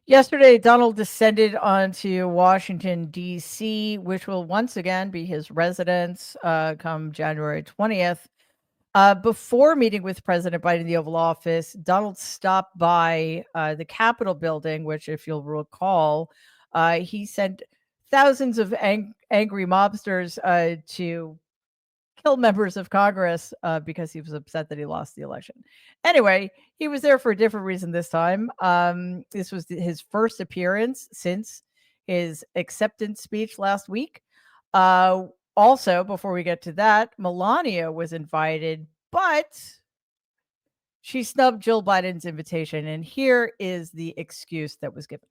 Yesterday, Donald descended onto Washington, D.C., which will once again be his residence come January 20th. Before meeting with President Biden in the Oval Office, Donald stopped by the Capitol building, which, if you'll recall, he sent thousands of angry mobsters to kill members of Congress because he was upset that he lost the election. Anyway, he was there for a different reason this time. This was his first appearance since his acceptance speech last week. Also, before we get to that, Melania was invited, but she snubbed Jill Biden's invitation. And here is the excuse that was given.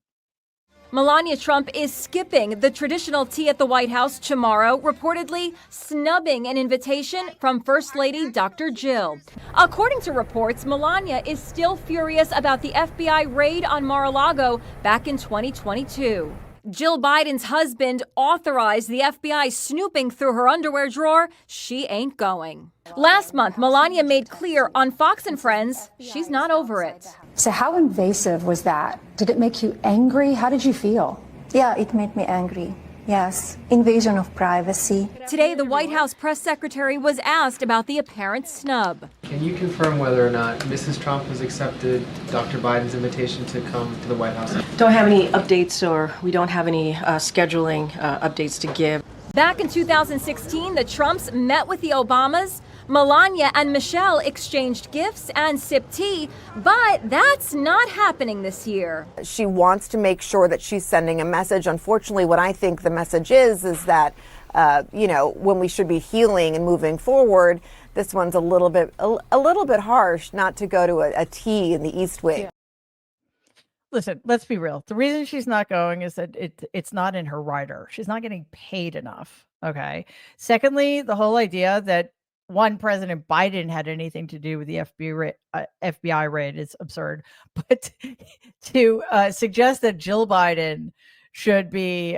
Melania Trump is skipping the traditional tea at the White House tomorrow, reportedly snubbing an invitation from First Lady Dr. Jill. According to reports, Melania is still furious about the FBI raid on Mar-a-Lago back in 2022. Jill Biden's husband authorized the FBI snooping through her underwear drawer. She ain't going. Last month, Melania made clear on Fox and Friends she's not over it. So how invasive was that? Did it make you angry? How did you feel? Yeah, it made me angry. Yes, invasion of privacy. Today, the White House press secretary was asked about the apparent snub. Can you confirm whether or not Mrs. Trump has accepted Dr. Biden's invitation to come to the White House? Don't have any updates, or we don't have any scheduling updates to give. Back in 2016, the Trumps met with the Obamas. Melania and Michelle exchanged gifts and sipped tea, but that's not happening this year. She wants to make sure that she's sending a message. Unfortunately, what I think the message is that, when we should be healing and moving forward, this one's a little bit harsh not to go to a tea in the East Wing. Yeah. Listen, let's be real. The reason she's not going is that it's not in her rider. She's not getting paid enough. Okay. Secondly, the whole idea that President Biden had anything to do with the FBI raid is absurd. But to suggest that Jill Biden should be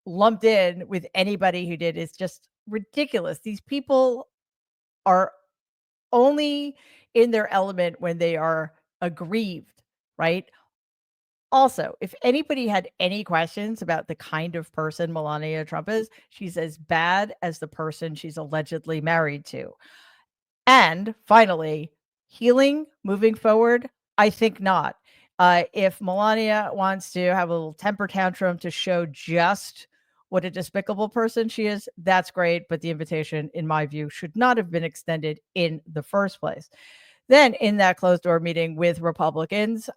lumped in with anybody who did is just ridiculous. These people are only in their element when they are aggrieved, right? Also, if anybody had any questions about the kind of person Melania Trump is, she's as bad as the person she's allegedly married to. And finally, healing moving forward, I think not. If Melania wants to have a little temper tantrum to show just what a despicable person she is, that's great. But the invitation, in my view, should not have been extended in the first place. Then in that closed door meeting with Republicans,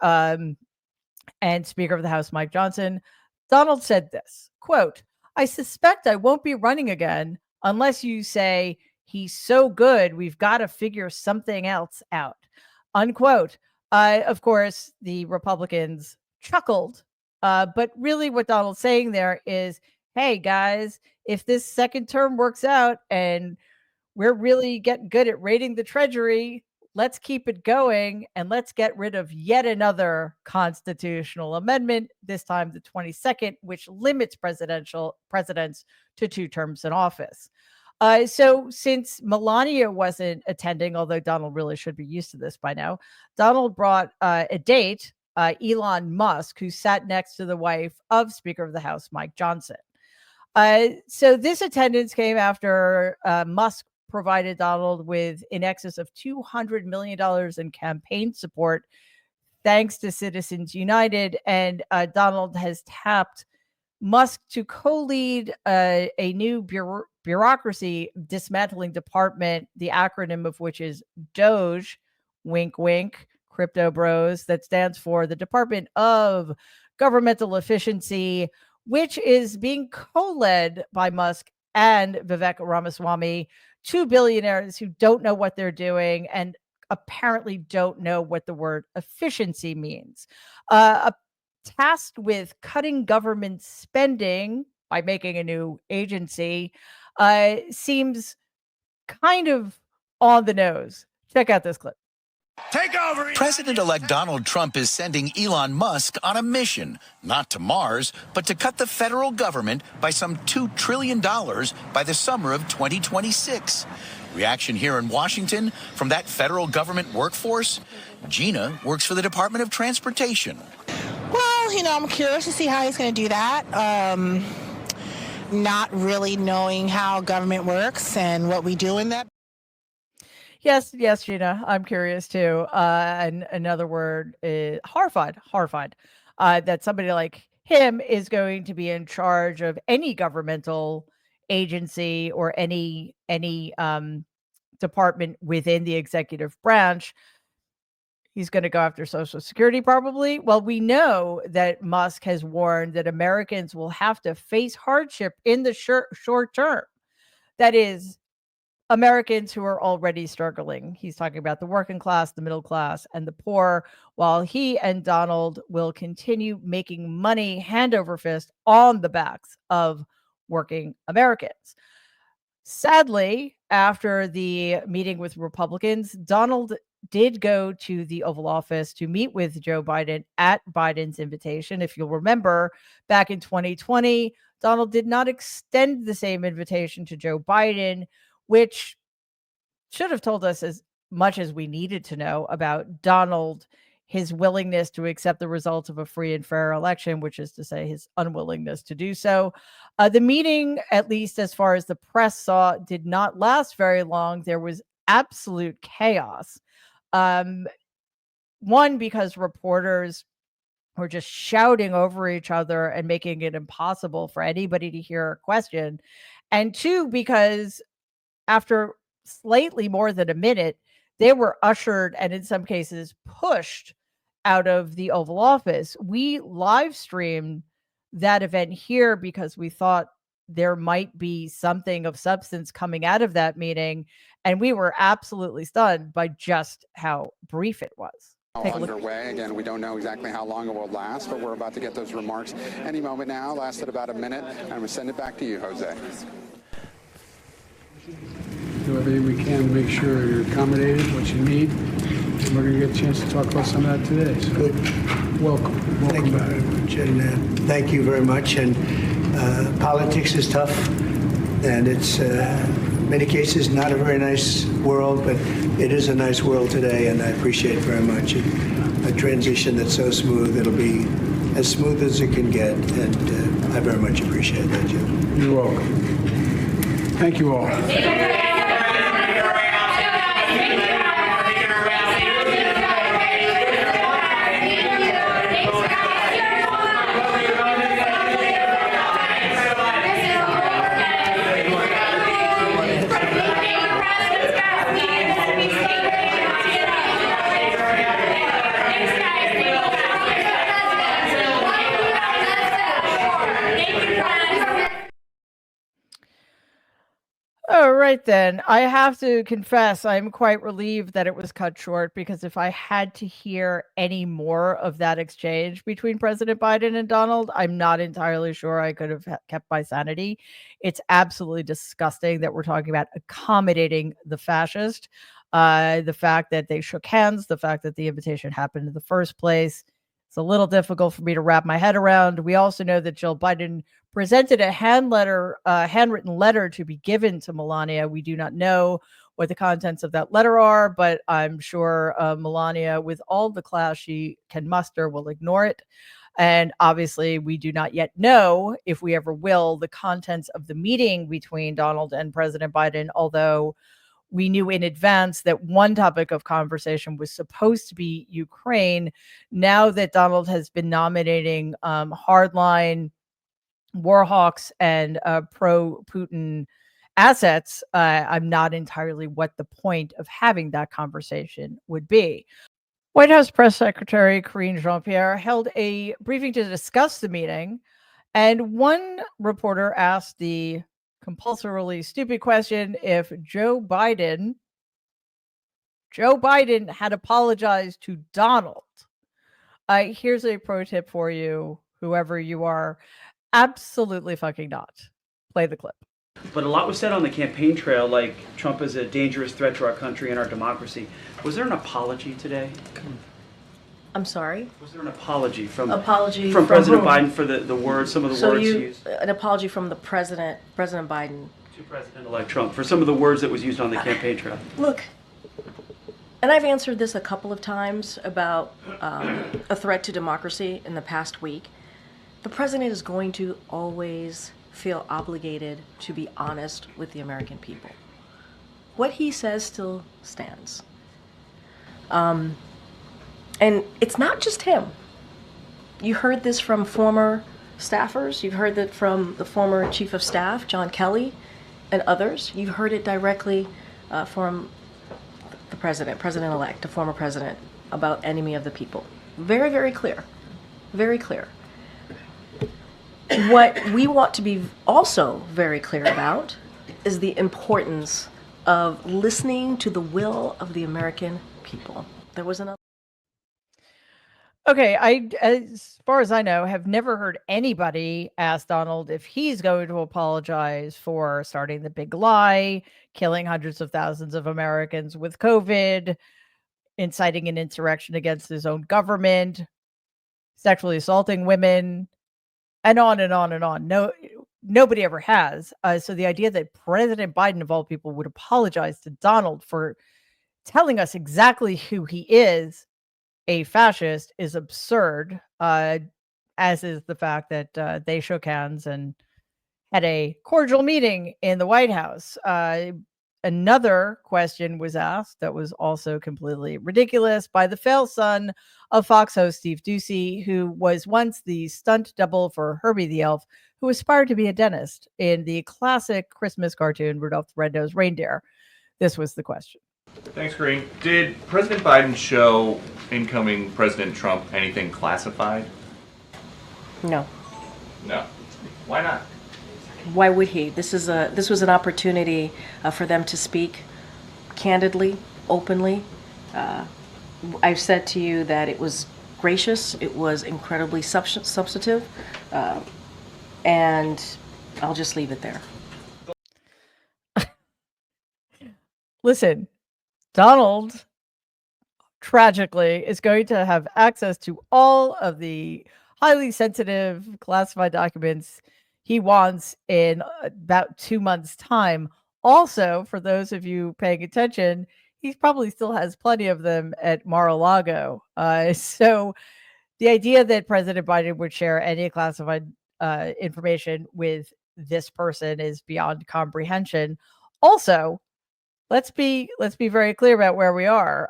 and Speaker of the House Mike Johnson, Donald said this, quote, "I suspect I won't be running again unless you say he's so good we've got to figure something else out," unquote. Of course, the Republicans chuckled, but really what Donald's saying there is, hey, guys, if this second term works out and we're really getting good at raiding the Treasury, let's keep it going and let's get rid of yet another constitutional amendment, this time the 22nd, which limits presidents to 2 terms in office. So since Melania wasn't attending, although Donald really should be used to this by now, Donald brought a date, Elon Musk, who sat next to the wife of Speaker of the House, Mike Johnson. So this attendance came after Musk provided Donald with in excess of $200 million in campaign support, thanks to Citizens United. And Donald has tapped Musk to co-lead a new bureaucracy dismantling department, the acronym of which is DOGE, wink, wink, crypto bros, that stands for the Department of Governmental Efficiency, which is being co-led by Musk and Vivek Ramaswamy, 2 billionaires who don't know what they're doing and apparently don't know what the word efficiency means. Tasked with cutting government spending by making a new agency seems kind of on the nose. Check out this clip. Take over. President-elect Donald Trump is sending Elon Musk on a mission, not to Mars, but to cut the federal government by some $2 trillion by the summer of 2026. Reaction here in Washington from that federal government workforce. Gina works for the Department of Transportation. Well, I'm curious to see how he's going to do that. Not really knowing how government works and what we do in that. Yes, yes, Gina, I'm curious too. And another word is horrified, that somebody like him is going to be in charge of any governmental agency or any department within the executive branch. He's going to go after Social Security, probably. Well, we know that Musk has warned that Americans will have to face hardship in the short term. That is, Americans who are already struggling. He's talking about the working class, the middle class, and the poor, while he and Donald will continue making money hand over fist on the backs of working Americans. Sadly, after the meeting with Republicans, Donald did go to the Oval Office to meet with Joe Biden at Biden's invitation. If you'll remember, back in 2020, Donald did not extend the same invitation to Joe Biden, which should have told us as much as we needed to know about Donald, his willingness to accept the results of a free and fair election, which is to say his unwillingness to do so. The meeting, at least as far as the press saw, did not last very long. There was absolute chaos. One, because reporters were just shouting over each other and making it impossible for anybody to hear a question. And two, because after slightly more than a minute, they were ushered and in some cases pushed out of the Oval Office. We live streamed that event here because we thought there might be something of substance coming out of that meeting. And we were absolutely stunned by just how brief it was. Underway. Again, we don't know exactly how long it will last, but we're about to get those remarks any moment now. Lasted about a minute, and we'll send it back to you, Jose. Do everything we can to make sure you're accommodated, what you need. And we're going to get a chance to talk about some of that today. So good. Welcome Thank you back. very much. And thank you very much. And politics is tough, and it's in many cases not a very nice world, but it is a nice world today, and I appreciate it very much. A transition that's so smooth, it'll be as smooth as it can get, and I very much appreciate that, Jim. You're welcome. Thank you all. All right, then. I have to confess, I'm quite relieved that it was cut short, because if I had to hear any more of that exchange between President Biden and Donald, I'm not entirely sure I could have kept my sanity. It's absolutely disgusting that we're talking about accommodating the fascist. The fact that they shook hands, the fact that the invitation happened in the first place. It's a little difficult for me to wrap my head around. We also know that Jill Biden presented a handwritten letter to be given to Melania. We do not know what the contents of that letter are, but I'm sure Melania, with all the class she can muster, will ignore it. And obviously, we do not yet know, if we ever will, the contents of the meeting between Donald and President Biden, although we knew in advance that one topic of conversation was supposed to be Ukraine. Now that Donald has been nominating hardline war hawks and pro-Putin assets, I'm not entirely what the point of having that conversation would be. White House Press Secretary Karine Jean-Pierre held a briefing to discuss the meeting, and one reporter asked the compulsorily stupid question if Joe Biden had apologized to Donald. Here's a pro tip for you, whoever you are. Absolutely fucking not. Play the clip. But a lot was said on the campaign trail, like Trump is a dangerous threat to our country and our democracy. Was there an apology today? I'm sorry? Was there an apology from President Biden for the words, some of the words he used? An apology from the President Biden to President-elect Trump for some of the words that was used on the campaign trail? Look, and I've answered this a couple of times about a threat to democracy in the past week. The president is going to always feel obligated to be honest with the American people. What he says still stands. And it's not just him. You heard this from former staffers. You've heard that from the former chief of staff, John Kelly, and others. You've heard it directly from the president-elect, the former president, about enemy of the people. Very, very clear. Very clear. What we want to be also very clear about is the importance of listening to the will of the American people. There was another. Okay, as far as I know, have never heard anybody ask Donald if he's going to apologize for starting the big lie, killing hundreds of thousands of Americans with COVID, inciting an insurrection against his own government, sexually assaulting women, and on and on and on. No, nobody ever has. So the idea that President Biden, of all people, would apologize to Donald for telling us exactly who he is, a fascist, is absurd, as is the fact that they shook hands and had a cordial meeting in the White House. Another question was asked that was also completely ridiculous by the failed son of Fox host Steve Doocy, who was once the stunt double for Herbie the Elf, who aspired to be a dentist in the classic Christmas cartoon Rudolph the Red-Nosed Reindeer. This was the question. Thanks, Green. Did President Biden show incoming President Trump anything classified? No. No. Why not? Why would he? This was an opportunity for them to speak candidly, openly. I've said to you that it was gracious, it was incredibly substantive, and I'll just leave it there. Listen, Donald, tragically, is going to have access to all of the highly sensitive classified documents he wants in about 2 months' time. Also, for those of you paying attention, he probably still has plenty of them at Mar-a-Lago. So the idea that President Biden would share any classified information with this person is beyond comprehension. Also, let's be very clear about where we are.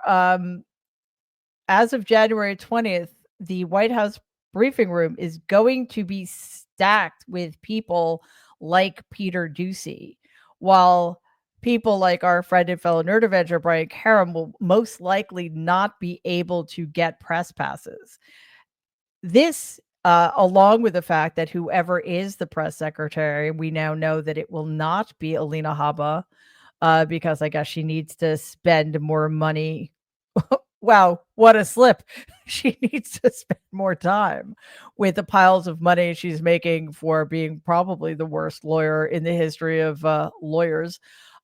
As of January 20th, the White House briefing room is going to be stacked with people like Peter Doocy, while people like our friend and fellow nerd avenger Brian Karem will most likely not be able to get press passes. This, along with the fact that whoever is the press secretary, we now know that it will not be Alina Habba, because I guess she needs to spend more money. Wow, what a slip. She needs to spend more time with the piles of money she's making for being probably the worst lawyer in the history of lawyers.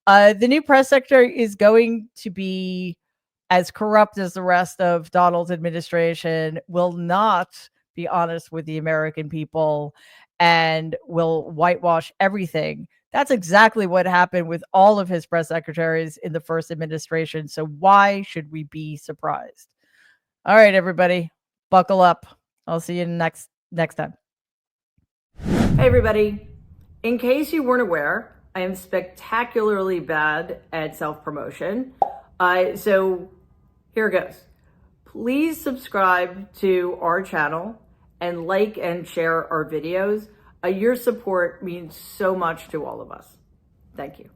The new press secretary is going to be as corrupt as the rest of Donald's administration, will not be honest with the American people, and will whitewash everything. That's exactly what happened with all of his press secretaries in the first administration. So why should we be surprised? All right, everybody, buckle up. I'll see you next time. Hey, everybody. In case you weren't aware, I am spectacularly bad at self-promotion. So here goes. Please subscribe to our channel and like and share our videos. Your support means so much to all of us. Thank you.